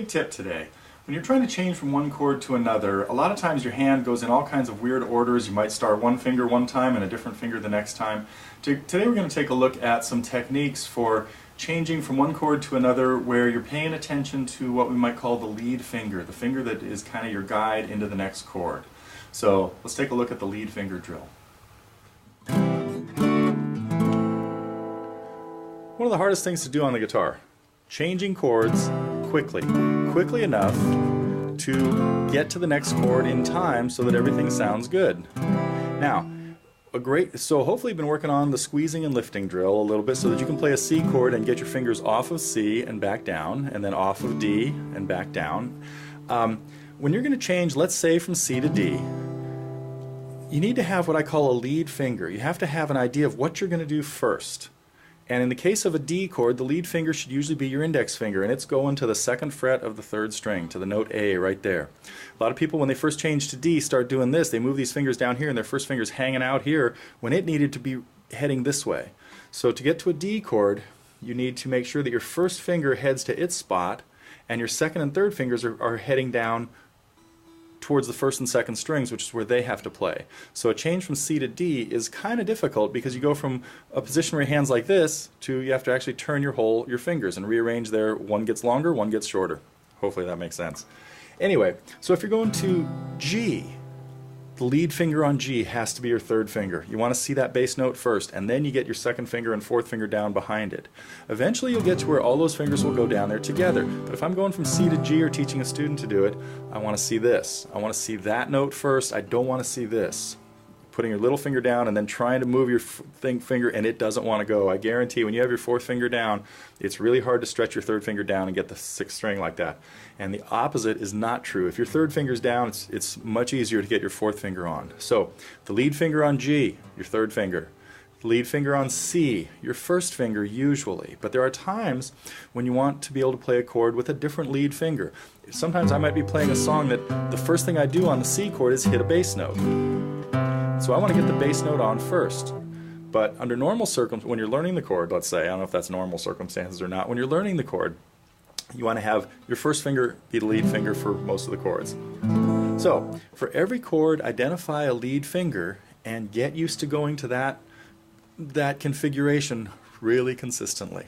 big tip today. When you're trying to change from one chord to another, a lot of times your hand goes in all kinds of weird orders. You might start one finger one time and a different finger the next time. Today we're going to take a look at some techniques for changing from one chord to another where you're paying attention to what we might call the lead finger, the finger that is kind of your guide into the next chord. So let's take a look at the lead finger drill. One of the hardest things to do on the guitar, changing chords quickly enough to get to the next chord in time so that everything sounds good. Now, so hopefully you've been working on the squeezing and lifting drill a little bit so that you can play a C chord and get your fingers off of C and back down, and then off of D and back down. When you're going to change, let's say from C to D, you need to have what I call a lead finger. You have to have an idea of what you're going to do first. And in the case of a D chord, the lead finger should usually be your index finger, and it's going to the 2nd fret of the 3rd string, to the note A right there. A lot of people, when they first change to D, start doing this. They move these fingers down here and their first finger's hanging out here when it needed to be heading this way. So to get to a D chord, you need to make sure that your first finger heads to its spot and your 2nd and 3rd fingers are heading down towards the 1st and 2nd strings, which is where they have to play. So a change from C to D is kind of difficult because you go from a position where your hand's like this to you have to actually turn your fingers and rearrange there. One gets longer, one gets shorter. Hopefully that makes sense. Anyway, so if you're going to G, the lead finger on G has to be your 3rd finger. You want to see that bass note first, and then you get your 2nd finger and 4th finger down behind it. Eventually you'll get to where all those fingers will go down there together. But if I'm going from C to G or teaching a student to do it, I want to see this. I want to see that note first. I don't want to see this. Putting your little finger down and then trying to move your finger, and it doesn't want to go. I guarantee when you have your 4th finger down, it's really hard to stretch your 3rd finger down and get the 6th string like that. And the opposite is not true. If your 3rd finger's down, it's much easier to get your 4th finger on. So the lead finger on G, your 3rd finger. The lead finger on C, your 1st finger usually. But there are times when you want to be able to play a chord with a different lead finger. Sometimes I might be playing a song that the first thing I do on the C chord is hit a bass note. So I want to get the bass note on first. But under normal circumstances, when you're learning the chord, let's say, I don't know if that's normal circumstances or not, when you're learning the chord, you want to have your 1st finger be the lead finger for most of the chords. So for every chord, identify a lead finger and get used to going to that configuration really consistently.